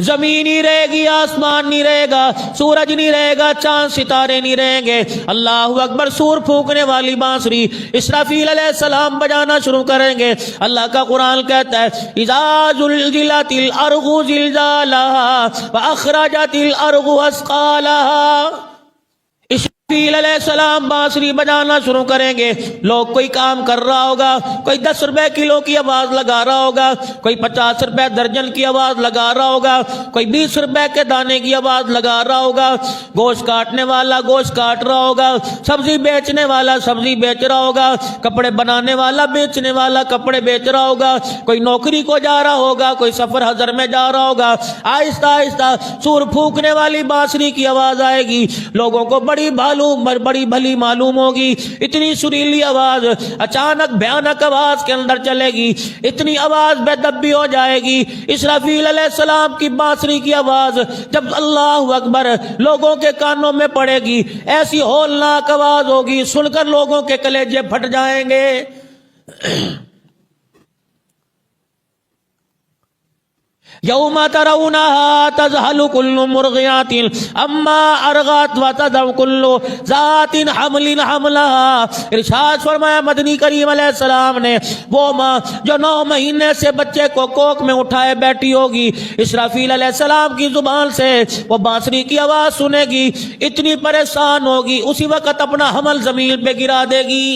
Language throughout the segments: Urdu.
زمین نہیں رہے گی، آسمان نہیں رہے گا، سورج نہیں رہے گا، چاند ستارے نہیں رہیں گے۔ اللہ اکبر، سور پھونکنے والی بانسری اسرافیل علیہ السلام بجانا شروع کریں گے۔ اللہ کا قرآن کہتا ہے اذا زلزلت الارض زلزالها واخرجت الارض اثقالها۔ اسرافیل علیہ السلام بانسری بجانا شروع کریں گے۔ لوگ کوئی کام کر رہا ہوگا، کوئی 10 روپے کلو کی آواز لگا رہا ہوگا، کوئی 50 روپے درجن کی آواز لگا رہا ہوگا، کوئی 20 روپے کے دانے کی آواز لگا رہا ہوگا، گوشت کاٹنے والا گوشت کاٹ رہا ہوگا، سبزی بیچنے والا سبزی بیچ رہا ہوگا، کپڑے بنانے والا بیچنے والا کپڑے بیچ رہا ہوگا، کوئی نوکری کو جا رہا ہوگا، کوئی سفر حضر میں جا رہا ہوگا۔ آہستہ آہستہ سور پھونکنے والی بانسری کی آواز آئے گی، لوگوں کو بڑی بھلی معلوم ہوگی۔ اتنی سریلی آواز اچانک بھیانک آواز کے اندر چلے گی، اتنی آواز بے دبی ہو جائے گی۔ اسرافیل علیہ السلام کی بانسری کی آواز جب اللہ اکبر لوگوں کے کانوں میں پڑے گی، ایسی ہولناک آواز ہوگی، سن کر لوگوں کے کلیجے پھٹ جائیں گے۔ یوم ترونها تذهل كل مرضعة عما ارضعت وتضع كل ذات حمل حملها۔ ارشاد فرمایا مدنی کریم علیہ السلام نے، وہ ماں جو 9 مہینے سے بچے کو کوکھ میں اٹھائے بیٹھی ہوگی، اسرافیل علیہ السلام کی زبان سے وہ بانسری کی آواز سنے گی، اتنی پریشان ہوگی، اسی وقت اپنا حمل زمین پہ گرا دے گی۔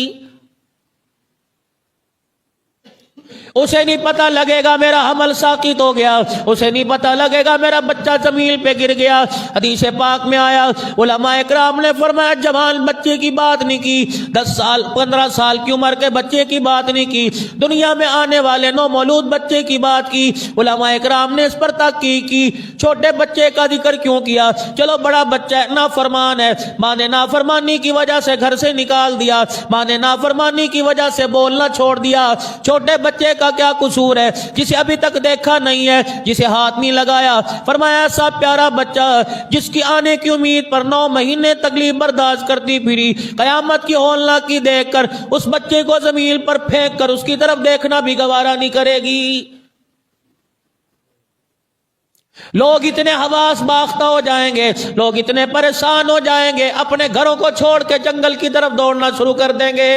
اسے نہیں پتہ لگے گا میرا حمل ساقط ہو گیا، اسے نہیں پتہ لگے گا میرا بچہ زمین پہ گر گیا۔ حدیث پاک میں آیا، علماء اکرام نے فرمایا جوان بچے کی بات نہیں کی، 10 سال 15 سال کی عمر کے بچے کی بات نہیں کی، دنیا میں آنے والے نومولود بچے کی بات کی۔ علماء اکرام نے اس پر تحقیق کی، چھوٹے بچے کا ذکر کیوں کیا؟ چلو بڑا بچہ ہے، نافرمان ہے، ماں نے نافرمانی کی وجہ سے گھر سے نکال دیا، ماں نے نافرمانی کی وجہ سے بولنا چھوڑ دیا۔ چھوٹے بچے کا کیا قصور ہے جسے ابھی تک دیکھا نہیں ہے، جسے ہاتھ نہیں لگایا؟ فرمایا ایسا پیارا بچہ جس کی آنے کی امید پر 9 مہینے تکلیف برداشت کرتی پھری، قیامت کی ہولناکی دیکھ کر اس بچے کو زمین پر پھینک کر اس کی طرف دیکھنا بھی گوارا نہیں کرے گی۔ لوگ اتنے حواس باختہ ہو جائیں گے، لوگ اتنے پریشان ہو جائیں گے، اپنے گھروں کو چھوڑ کے جنگل کی طرف دوڑنا شروع کر دیں گے۔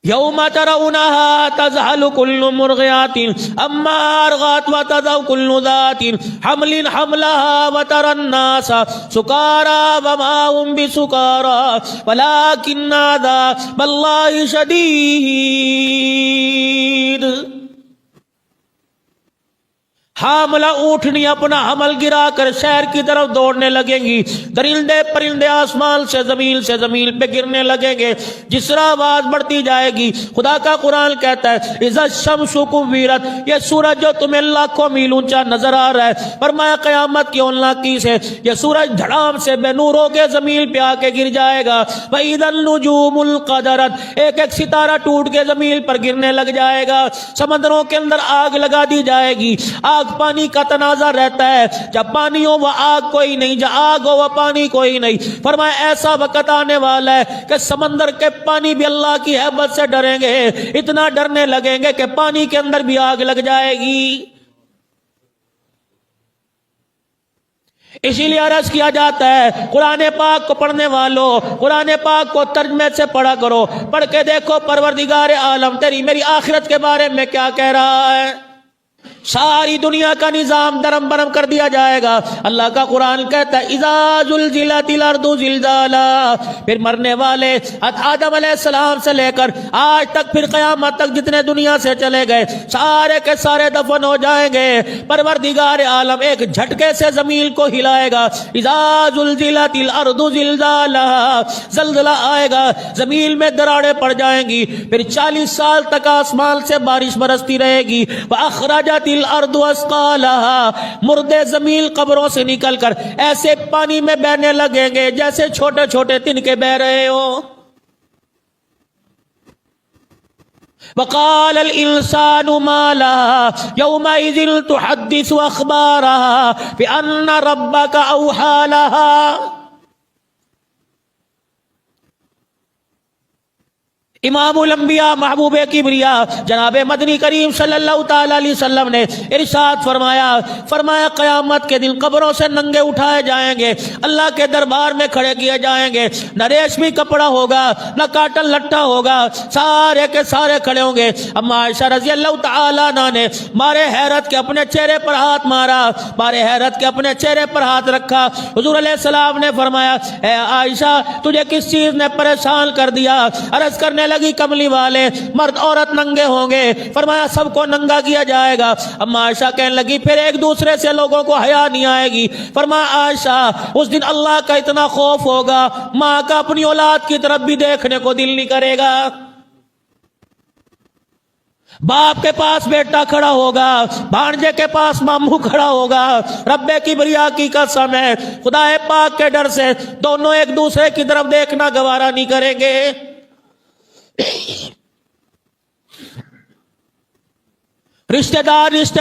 یوم ترونها تذهل كل مرضعة عما ارضعت وتضع كل ذات حمل حملها وترى الناس سكارى وما هم بسكارى ولكن عذاب الله شديد۔ حاملہ اونٹنی اپنا حمل گرا کر شہر کی طرف دوڑنے لگیں گی، درندے پرندے آسمان سے زمین پہ گرنے لگیں گے۔ جس طرح آواز بڑھتی جائے گی، خدا کا قرآن کہتا ہے اذا الشمس کورت، یہ سورج جو تمہیں لاکھوں میل اونچا نظر آ رہا ہے، فرمایا قیامت کی ہولناکی سے یہ سورج دھڑام سے بے نور ہو کے زمین پہ آ کے گر جائے گا۔ وَإِذَا النُّجُومُ انقَدَرَتْ، ایک ایک ستارہ ٹوٹ کے زمین پر گرنے لگ جائے گا۔ سمندروں کے اندر آگ لگا دی جائے گی، آگ پانی کا تنازع رہتا ہے، جب پانی ہو وہ آگ کوئی نہیں، جب آگ ہو وہ پانی کوئی نہیں۔ فرمایا ایسا وقت آنے والا ہے کہ سمندر کے پانی بھی اللہ کی ہیبت سے ڈریں گے، اتنا ڈرنے لگیں گے کہ پانی کے اندر بھی آگ لگ جائے گی۔ اسی لیے عرض کیا جاتا ہے قرآن پاک کو پڑھنے والوں، قرآن پاک کو ترجمے سے پڑھا کرو، پڑھ کے دیکھو پروردگار عالم تیری میری آخرت کے بارے میں کیا کہہ رہا ہے۔ ساری دنیا کا نظام درم برم کر دیا جائے گا۔ اللہ کا قرآن کہتا ہے اذا زلزلت الارض زلزالہا، پھر مرنے والے آدم علیہ السلام سے لے کر آج تک پھر قیامت تک جتنے دنیا سے چلے گئے سارے کے سارے دفن ہو جائیں گے۔ پروردگار عالم ایک جھٹکے سے زمین کو ہلائے گا۔ اذا زلزلت الارض زلزالہا، زلزلہ آئے گا، زمین میں دراڑیں پڑ جائیں گی، پھر 40 سال تک آسمان سے بارش برستی رہے گی۔ وَأَخْرَجَتِ الْأَرْضُ أَثْقَالَهَا، مردے زمین قبروں سے نکل کر ایسے پانی میں بہنے لگیں گے جیسے چھوٹے چھوٹے تنکے بہ رہے ہوں۔ وقال الانسان ما لها يومئذ تحدث اخبارها بان ربك اوحى لها۔ امام الانبیاء محبوب کبریا جناب مدنی کریم صلی اللہ تعالی علیہ وسلم نے ارشاد فرمایا قیامت کے دن قبروں سے ننگے اٹھائے جائیں گے، اللہ کے دربار میں کھڑے کیے جائیں گے، نہ ریشمی کپڑا ہوگا نہ کاٹن لٹھا ہوگا، سارے کے سارے کھڑے ہوں گے۔ اما عائشہ رضی اللہ تعالی عنہ نے مارے حیرت کے اپنے چہرے پر ہاتھ مارا، مارے حیرت کے اپنے چہرے پر ہاتھ رکھا۔ حضور علیہ السلام نے فرمایا اے عائشہ تجھے کس چیز نے پریشان کر دیا؟ عرض کرنے لگی کملی والے مرد عورت ننگے ہوں گے، فرمایا سب کو ننگا کیا جائے گا۔ اما عائشہ کہنے لگی پھر ایک دوسرے سے لوگوں کو حیا نہیں آئے گی۔ فرمایا عائشہ اس دن اللہ کا اتنا خوف ہوگا ماں کا اپنی اولاد کی طرف بھی دیکھنے کو دل نہیں کرے گا۔ باپ کے پاس بیٹا کھڑا ہوگا، بھانجے کے پاس ماموں کھڑا ہوگا، رب کبریا کی قسم ہے خدا پاک کے ڈر سے دونوں ایک دوسرے کی طرف دیکھنا گوارا نہیں کریں گے۔ رشتہ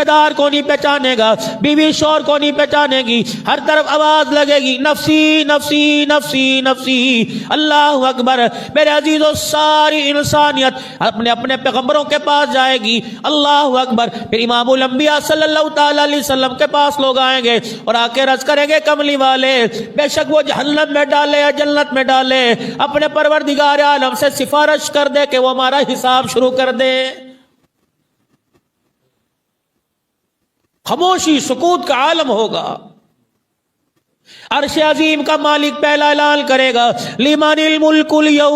دار کو نہیں پہچانے گا، بیوی شوہر کو نہیں پہچانے گی، ہر طرف آواز لگے گی نفسی نفسی نفسی نفسی۔ اللہ اکبر میرے عزیزو، ساری انسانیت اپنے اپنے پیغمبروں کے پاس جائے گی۔ اللہ اکبر پھر امام الانبیاء صلی اللہ تعالی علیہ وسلم کے پاس لوگ آئیں گے اور آ کے عرض کریں گے کملی والے بے شک وہ جہنم میں ڈالے یا جنت میں ڈالے، اپنے پروردگار عالم سے سفارش کر دے کہ وہ ہمارا حساب شروع کر دے۔ خاموشی سکوت کا عالم ہوگا۔ عرش عظیم کا مالک پہلا اعلان کرے گا لمن الملک اليوم،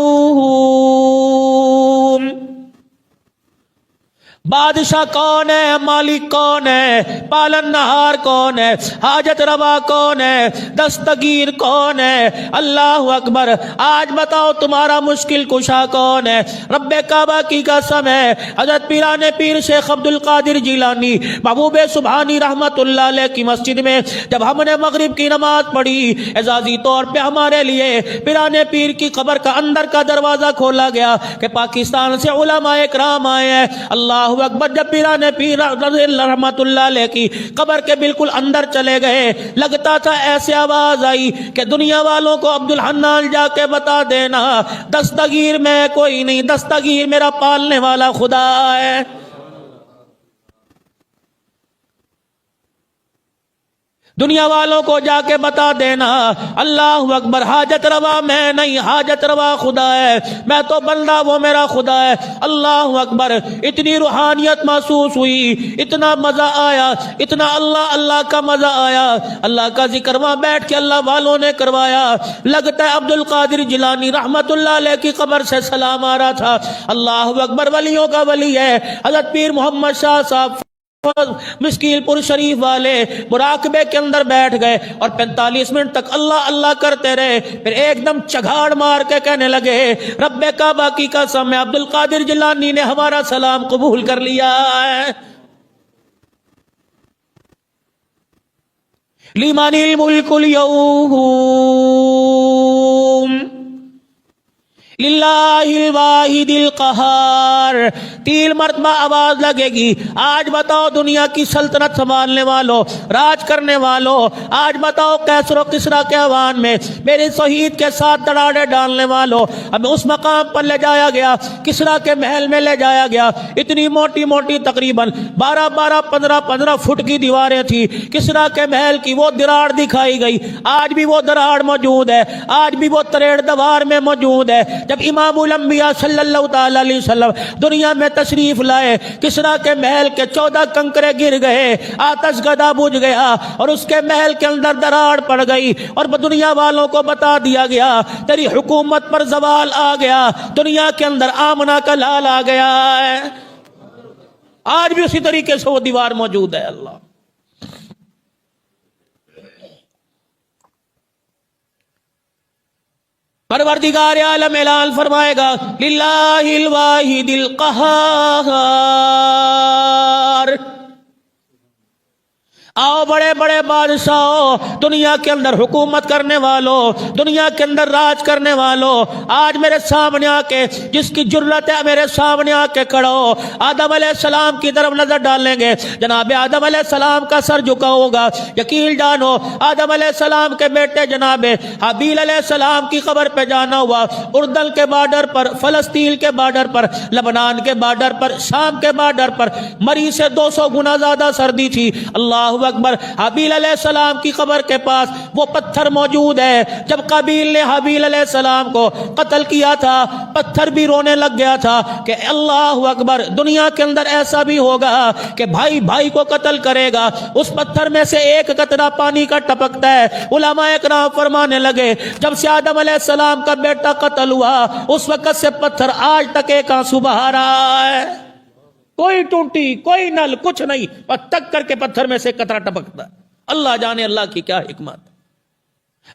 بادشاہ کون ہے، مالک کون ہے، پالن نہار کون ہے، حاجت روا کون ہے، دستگیر کون ہے۔ اللہ اکبر آج بتاؤ تمہارا مشکل کشا کون ہے؟ رب کعبہ کی قسم ہے حضرت پیران پیر شیخ عبد القادر جیلانی محبوب سبحانی رحمت اللہ علیہ کی مسجد میں جب ہم نے مغرب کی نماز پڑھی، اعزازی طور پہ ہمارے لیے پیران پیر کی قبر کا اندر کا دروازہ کھولا گیا کہ پاکستان سے علماء اکرام آئے ہیں۔ اللہ اکبر جب پیران پیر رحمت اللہ علیہ کی قبر کے بالکل اندر چلے گئے، لگتا تھا ایسے آواز آئی کہ دنیا والوں کو عبد الحنان جا کے بتا دینا دستگیر میں کوئی نہیں، دستگیر میرا پالنے والا خدا ہے۔ دنیا والوں کو جا کے بتا دینا اللہ اکبر حاجت روا میں نہیں، حاجت روا خدا ہے، میں تو بندہ وہ میرا خدا ہے۔ اللہ اکبر اتنی روحانیت محسوس ہوئی، اتنا مزہ آیا، اتنا اللہ اللہ کا مزہ آیا۔ اللہ کا ذکر وہاں بیٹھ کے اللہ والوں نے کروایا۔ لگتا ہے عبد القادر جیلانی رحمت اللہ علیہ کی قبر سے سلام آ رہا تھا۔ اللہ اکبر ولیوں کا ولی ہے حضرت پیر محمد شاہ صاحب مسکیل پور شریف والے مراقبے کے اندر بیٹھ گئے اور 45 منٹ تک اللہ اللہ کرتے رہے۔ پھر ایک دم چگاڑ مار کے کہنے لگے رب کعبہ کی قسم ہے عبد القادر جیلانی نے ہمارا سلام قبول کر لیا ہے۔ لمن الملک اليوم للہ الواحد القہار۔ 3 مرتبہ آواز لگے گی، آج بتاؤ دنیا کی سلطنت سنبھالنے والوں، راج کرنے والوں، آج بتاؤ کیسر و کسریٰ کے ایوان میں میرے شہید کے ساتھ دراڑے ڈالنے والوں۔ ہمیں اس مقام پر لے جایا گیا، کسریٰ کے محل میں لے جایا گیا، اتنی موٹی موٹی تقریباً 12-15 فٹ کی دیواریں تھی۔ کسریٰ کے محل کی وہ دراڑ دکھائی گئی، آج بھی وہ دراڑ موجود ہے، آج بھی وہ تریڑ دیوار میں موجود ہے۔ جب امام الانبیاء صلی اللہ تعالی علیہ وسلم دنیا میں تشریف لائے، کسریٰ کے محل کے 14 کنکرے گر گئے، آتش گدا بجھ گیا اور اس کے محل کے اندر دراڑ پڑ گئی اور دنیا والوں کو بتا دیا گیا تیری حکومت پر زوال آ گیا، دنیا کے اندر آمنہ کا لال آ گیا ہے۔ آج بھی اسی طریقے سے وہ دیوار موجود ہے۔ اللہ پروردگار عالم اعلان فرمائے گا للہ الواحد القہار۔ آؤ بڑے بڑے بادشاہوں، دنیا کے اندر حکومت کرنے والوں، دنیا کے اندر راج کرنے والوں، آج میرے سامنے آ کے جس کی جرت ہے میرے سامنے آ کے کھڑا ہو، آدم علیہ السلام کی طرف نظر ڈالیں گے، جناب آدم علیہ السلام کا سر جھکا ہوگا، یقین جانو آدم علیہ السلام کے بیٹے جناب حابیل علیہ السلام کی قبر پہ جانا ہوا، اردن کے بارڈر پر، فلسطین کے بارڈر پر، لبنان کے بارڈر پر، شام کے بارڈر پر مری سے 200 گنا زیادہ سردی تھی۔ اللہ اکبر۔ حابیل علیہ السلام کی قبر کے پاس وہ پتھر موجود ہے، جب قابیل نے حابیل علیہ السلام کو قتل کیا تھا پتھر بھی رونے لگ گیا تھا کہ اللہ اکبر، دنیا کے اندر ایسا بھی ہوگا کہ بھائی بھائی کو قتل کرے گا، اس پتھر میں سے ایک قطرہ پانی کا ٹپکتا ہے۔ علماء اکرام فرمانے لگے جب سے آدم علیہ السلام کا بیٹا قتل ہوا اس وقت سے پتھر آج تک ایک آنسو بہا رہا ہے، کوئی ٹوٹی کوئی نل کچھ نہیں، اور تک کر کے پتھر میں سے قطرہ ٹپکتا ہے۔ اللہ جانے اللہ کی کیا حکمت۔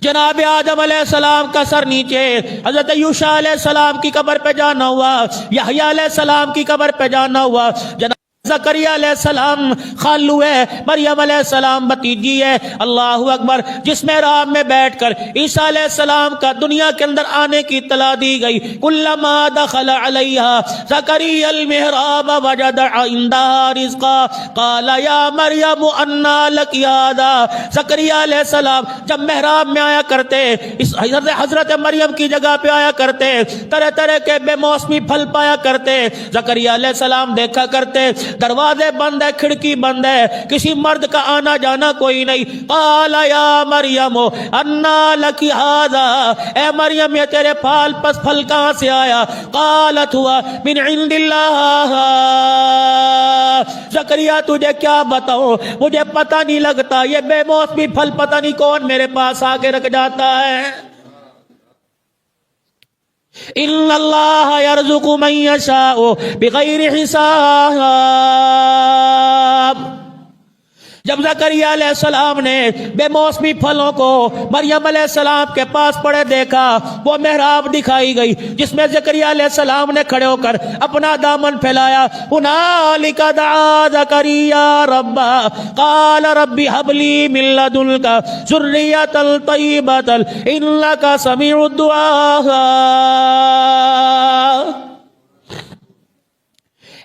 جناب آدم علیہ السلام کا سر نیچے، حضرت یوشع علیہ السلام کی قبر پہ جانا ہوا، یحییٰ علیہ السلام کی قبر پہ جانا ہوا، جناب زکریا علیہ السلام خالو ہے، مریم علیہ السلام بھتیجی ہے۔ اللہ اکبر۔ جس محراب میں بیٹھ کر عیسیٰ علیہ السلام کا دنیا کے اندر آنے کی اطلاع دی گئی، کلما دخل علیہا زکریا المحراب وجد عندها رزقا قال یا مریم انا لک ھذا۔ زکریا علیہ السلام جب محراب میں آیا کرتے، اس حضرت مریم کی جگہ پہ آیا کرتے، طرح طرح کے بے موسمی پھل پایا کرتے، زکریا علیہ السلام دیکھا کرتے دروازے بند ہے، کھڑکی بند ہے، کسی مرد کا آنا جانا کوئی نہیں۔ قال یا مریم انا لک ھذا، اے مریم یہ تیرے پھال پس پھل کہاں سے آیا؟ قالت ہوا من عند اللہ۔ زکریا تجھے کیا بتاؤں، مجھے پتہ نہیں لگتا، یہ بے موسمی پھل پتہ نہیں کون میرے پاس آ کے رکھ جاتا ہے۔ ان اللہ یرزق من یشاء بغیر حساب۔ جب زکریا علیہ السلام نے بے موسمی پھلوں کو مریم علیہ السلام کے پاس پڑے دیکھا، وہ محراب دکھائی گئی جس میں زکریا علیہ السلام نے کھڑے ہو کر اپنا دامن پھیلایا۔ ہنالک دعا زکریا ربہ قال رب ہب لی من لدنک ذریۃ طیبۃ انک سمیع الدعاء۔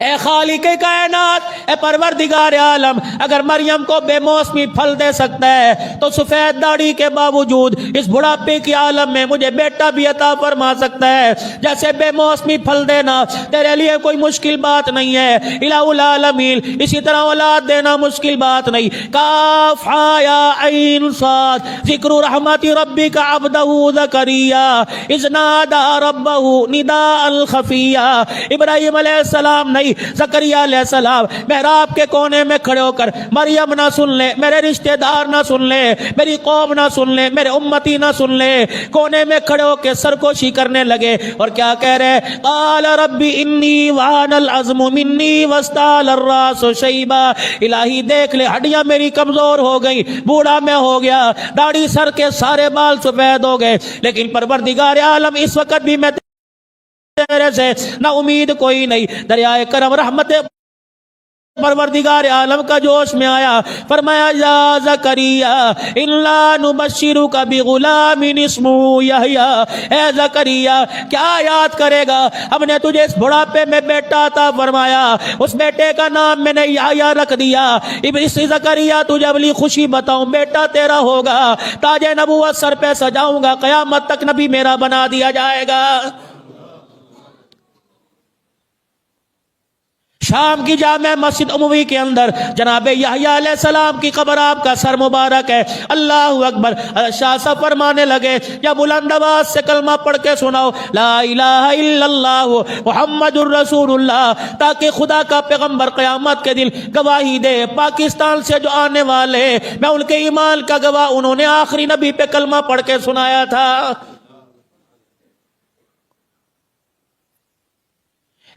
اے خالق کائنات، اے پروردگار عالم، اگر مریم کو بے موسمی پھل دے سکتا ہے تو سفید داڑھی کے باوجود اس بڑھاپے کی عالم میں مجھے بیٹا بھی عطا فرما سکتا ہے۔ جیسے بے موسمی پھل دینا تیرے لیے کوئی مشکل بات نہیں ہے الہ العالمین، اسی طرح اولاد دینا مشکل بات نہیں۔ کاف ہا یا عین صاد، ذکر رحمت ربک عبدہ زکریا اذ نادى ربہ نداء خفیا۔ ابراہیم علیہ السلام نہیں، زکریا علیہ السلام محراب کے کونے میں کھڑے ہو کر مریم نہ سن لے، میرے رشتہ دار نہ سن لے، میری قوم نہ سن لے، میرے امتی نہ سن لے، کونے میں کھڑے ہو کے سرکوشی کرنے لگے اور کیا کہہ رہے؟ قال رب انی وہن العظم منی واستعل الراس شیبا۔ الہی دیکھ لے ہڈیاں میری کمزور ہو گئی، بوڑھا میں ہو گیا، داڑھی سر کے سارے بال سفید ہو گئے، لیکن پروردگار عالم اس وقت بھی میں تیرے سے نہ امید کوئی نہیں۔ دریائے کرم رحمت پروردگار عالم کا جوش میں آیا، فرمایا یا زکریا انا نبشرک بغلام اسمہ یحییٰ۔ اے زکریا کیا یاد کرے گا، ہم نے تجھے اس بڑھاپے میں بیٹا عطا فرمایا، اس بیٹے کا نام میں نے یحییٰ رکھ دیا۔ اس زکریا تجھے بڑی خوشی بتاؤں، بیٹا تیرا ہوگا، تاج نبوت سر پہ سجاؤں گا، قیامت تک نبی میرا بنا دیا جائے گا۔ شام کی جامع مسجد عموی کے اندر جناب یحییٰ علیہ السلام کی قبر، آپ کا سر مبارک ہے۔ اللہ اکبر۔ شاہ صاحب فرمانے لگے یا بلند آواز سے کلمہ پڑھ کے سناؤ لا الہ الا اللہ محمد الرسول اللہ، تاکہ خدا کا پیغمبر قیامت کے دن گواہی دے۔ پاکستان سے جو آنے والے، میں ان کے ایمان کا گواہ، انہوں نے آخری نبی پہ کلمہ پڑھ کے سنایا تھا۔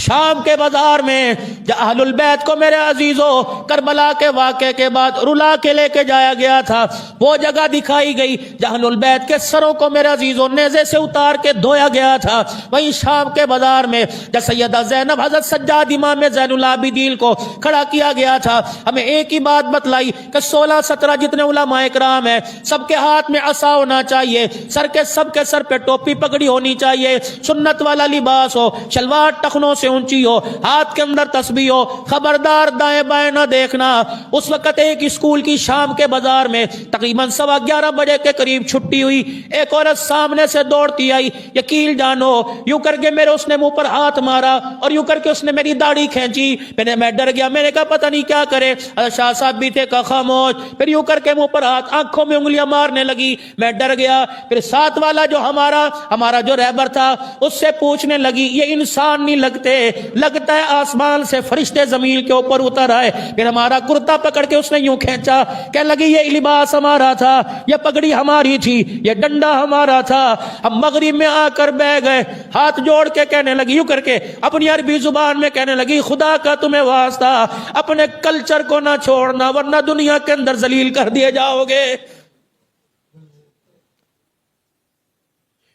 شام کے بازار میں اہل البیت کو میرے عزیزوں کربلا کے واقعے کے بعد رلا کے لے کے جایا گیا تھا، وہ جگہ دکھائی گئی جہاں اہل البیت کے سروں کو میرے عزیزوں نیزے سے اتار کے دھویا گیا تھا۔ وہیں شام کے بازار میں جب سیدہ زینب حضرت سجاد امام زین العابدین کو کھڑا کیا گیا تھا، ہمیں ایک ہی بات بتلائی کہ 16-17 جتنے علماء کرام ہیں سب کے ہاتھ میں عصا ہونا چاہیے، سب کے سر پہ ٹوپی پگڑی ہونی چاہیے، سنت والا لباس ہو، شلوار ٹخنوں سے اونچی ہو، ہاتھ کے اندر تسبیح ہو، خبردار دائیں بائیں نہ دیکھنا۔ اس وقت ایک اسکول کی شام کے بازار میں تقریباً 11:15 بجے کے قریب چھٹی ہوئی، ایک عورت سامنے سے دوڑتی آئی، یقین جانو یوں کر کے میرے اس نے منہ پر ہاتھ مارا اور یوں کر کے اس نے میری داڑھی کھینچی، میں ڈر گیا، میں نے کہا پتہ نہیں کیا کرے، شاہ صاحب بھی تھے، کہا خاموش، پھر یوں کر کے منہ پر ہاتھ، آنکھوں میں انگلیاں مارنے لگی، میں ڈر گیا۔ پھر ساتھ والا جو ہمارا جو رہبر تھا اس سے پوچھنے لگی یہ انسان نہیں لگتے، لگتا ہے آسمان سے فرشتے زمین کے اوپر اتر آئے۔ پھر ہمارا کرتا پکڑ کے اس نے یوں کھینچا، کہنے لگی یہ لباس ہمارا تھا، یہ پگڑی ہماری تھی، یہ ڈنڈا ہمارا تھا، ہم مغرب میں آ کر بہ گئے۔ ہاتھ جوڑ کے کہنے لگی، یوں کر کے اپنی عربی زبان میں کہنے لگی خدا کا تمہیں واسطہ اپنے کلچر کو نہ چھوڑنا ورنہ دنیا کے اندر ذلیل کر دیے جاؤ گے۔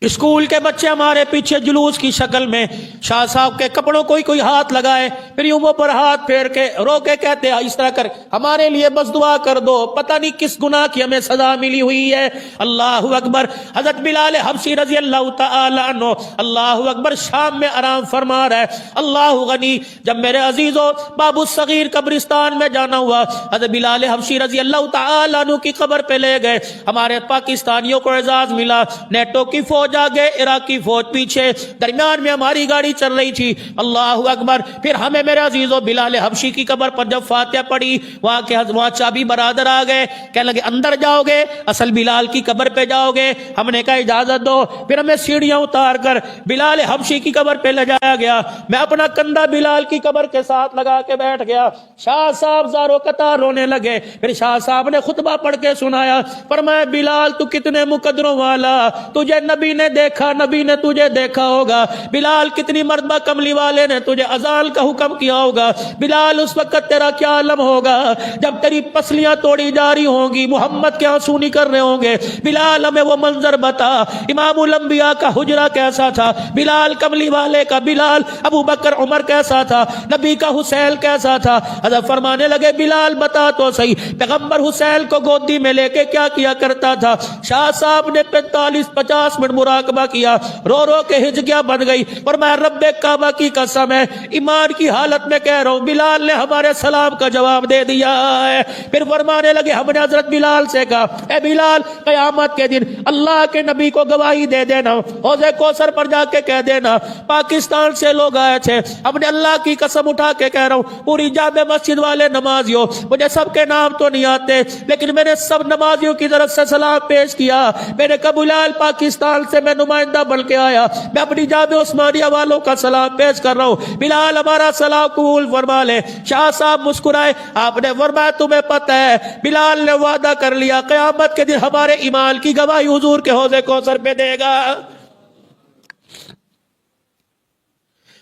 اسکول کے بچے ہمارے پیچھے جلوس کی شکل میں شاہ صاحب کے کپڑوں کوئی ہاتھ لگائے، پھر یوں پر ہاتھ پھیر کے رو کے کہتے ہیں اس طرح کر ہمارے لیے بس دعا کر دو، پتہ نہیں کس گناہ کی ہمیں سزا ملی ہوئی ہے۔ اللہ اکبر۔ حضرت بلال حبشی رضی اللہ تعالی عنہ اللہ اکبر شام میں آرام فرما رہا ہے۔ اللہ غنی۔ جب میرے عزیزوں باب الصغیر قبرستان میں جانا ہوا، حضرت بلال حبشی رضی اللہ تعالی عنہ کی قبر پہ لے گئے، ہمارے پاکستانیوں کو اعزاز ملا، نیٹو کی فوج آگے، عراقی فوج پیچھے، درمیان میں ہماری گاڑی چل رہی تھی۔ اللہ اکبر۔ پھر ہمیں میرے عزیزوں بلال حبشی کی قبر پر جب فاتحہ پڑھی، وہاں چابی برادر آ گئے، کہنے لگے اندر جاؤ گے اصل بلال کی قبر پہ جاؤ گے؟ ہم نے کہا اجازت دو۔ پھر ہمیں سیڑھیاں اتار کر بلال حبشی کی قبر پہ لے جایا گیا، میں اپنا کندھا بلال کی قبر کے ساتھ لگا کے بیٹھ گیا۔ شاہ صاحب زارو قطار رونے لگے، پھر شاہ صاحب نے خطبہ پڑھ کے سنایا، فرمایا بلال تو کتنے مقدروں والا، تجھے نبی نے دیکھا، نبی نے تجھے دیکھا ہوگا، بلال کتنی مرتبہ کملی والے نے تجھے اذان کا حکم کیا ہوگا، بلال اس وقت تیرا کیا عالم ہوگا جب تیری پسلیاں توڑی جا رہی ہوں گی، محمد کے آنسو نکل رہے ہوں گے۔ بلال ہمیں وہ منظر بتا، امام الانبیاء کا حجرہ کیسا تھا، بلال کملی والے کا بلال، ابو بکر عمر کیسا تھا، نبی کا حسین کیسا تھا۔ حضرت فرمانے لگے بلال بتا تو صحیح پیغمبر حسین کو گودی میں لے کے کیا کیا کرتا تھا؟ شاہ صاحب نے 45-50 منٹ مراقبہ کیا، رو رو کے ہجکیاں بن گئی، اور میں رب کعبہ کی قسم ہے ایمان کی حالت میں کہہ رہا ہوں بلال نے ہمارے سلام کا جواب دے دیا ہے۔ پھر فرمانے لگے ہم نے حضرت بلال سے کہا اے بلال قیامت کے دن اللہ کے نبی کو گواہی دے دینا، حوض کوثر پر جا کے کہہ دینا پاکستان سے لوگ آئے تھے، ہم نے اللہ کی قسم اٹھا کے کہہ رہا ہوں پوری جامع مسجد والے نمازیوں، مجھے سب کے نام تو نہیں آتے لیکن میں نے سب نمازیوں کی طرف سے سلام پیش کیا، میں نے کہا بلال پاکستان سے میں نمائندہ بن کے آیا، میں اپنی جامع عثمانیہ والوں کا سلام پیش کر رہا ہوں، بلال ہمارا سلام قبول فرما لے۔ شاہ صاحب مسکرائے، آپ نے فرمایا تمہیں پتہ ہے بلال نے وعدہ کر لیا قیامت کے دن ہمارے ایمان کی گواہی حضور کے حوض کوثر پہ دے گا۔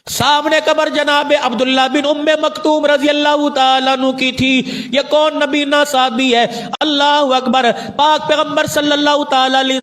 سامنے قبر جناب عبداللہ بن ام مکتوم رضی اللہ تعالیٰ عنہ کی تھی۔ یہ کون نبینا صحابی ہے؟ اللہ اکبر۔ پاک پیغمبر صلی اللہ تعالیٰ علیہ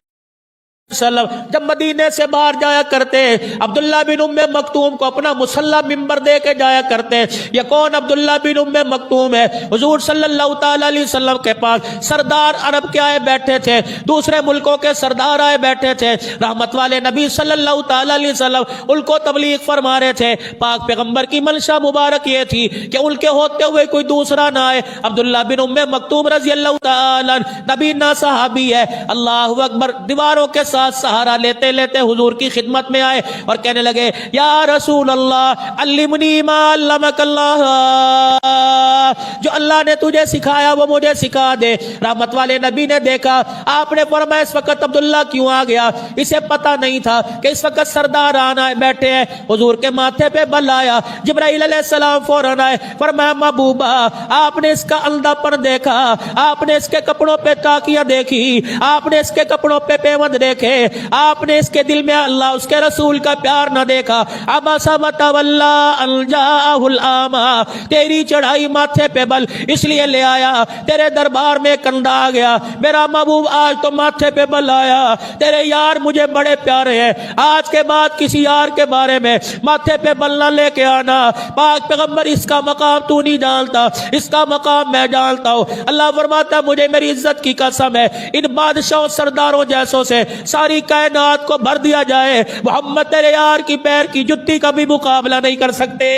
وسلم جب مدینے سے باہر جایا کرتے عبداللہ بن ام مکتوم کو اپنا مصلی ممبر دے کے جایا کرتے۔ یہ کون عبداللہ بن ام مکتوم ہے؟ حضور صلی اللہ تعالیٰ علیہ وسلم کے پاس سردار عرب کے آئے بیٹھے تھے، دوسرے ملکوں کے سردار آئے بیٹھے تھے، رحمت والے نبی صلی اللہ تعالیٰ علیہ وسلم ان کو تبلیغ فرما رہے تھے۔ پاک پیغمبر کی منشا مبارک یہ تھی کہ ان کے ہوتے ہوئے کوئی دوسرا نہ آئے۔ عبداللہ بن ام مکتوم رضی اللہ تعالیٰ نبی نا صحابی ہے، اللہ اکبر، دیواروں کے ساتھ سہارا لیتے لیتے حضور کی خدمت میں آئے اور کہنے لگے یا رسول اللہ علمنی ما علمک اللہ، گیا، جو اللہ نے تجھے سکھایا وہ مجھے سکھا دے۔ رحمت والے نبی نے دیکھا، آپ نے فرمایا اس وقت عبداللہ کیوں آ گیا؟ اسے پتہ نہیں تھا کہ اس وقت سردار آنا بیٹھے ہیں۔ حضور کے ماتھے پہ بل آیا، جبرائیل علیہ السلام فوراً آئے، فرمایا محبوبہ آپ نے اس کا اندھا پن دیکھا، آپ نے اس کے کپڑوں پہ تاکیاں دیکھی، آپ نے اس کے کپڑوں پہ پیوند دیکھے، آپ نے اس کے دل میں اللہ اس کے رسول کا پیار نہ دیکھا۔ عبس وتولی ان جاءہ الاعمی، تیری چڑھائی ماتھے پہ بل اس لیے لے آیا، تیرے دربار میں کندھا آ گیا۔ میرا محبوب آج تو ماتھے پہ بل آیا، تیرے یار مجھے بڑے پیارے ہیں، آج کے بعد کسی یار کے بارے میں ماتھے پہ بل نہ لے کے آنا۔ پاک پیغمبر اس کا مقام تو نہیں جانتا، اس کا مقام میں جانتا ہوں۔ اللہ فرماتا ہے مجھے میری عزت کی قسم ہے ان بادشاہوں سرداروں جیسوں سے ساری کائنات کو بھر دیا جائے، محمد تیرے یار کی پیر کی جتی کا بھی مقابلہ نہیں کر سکتے۔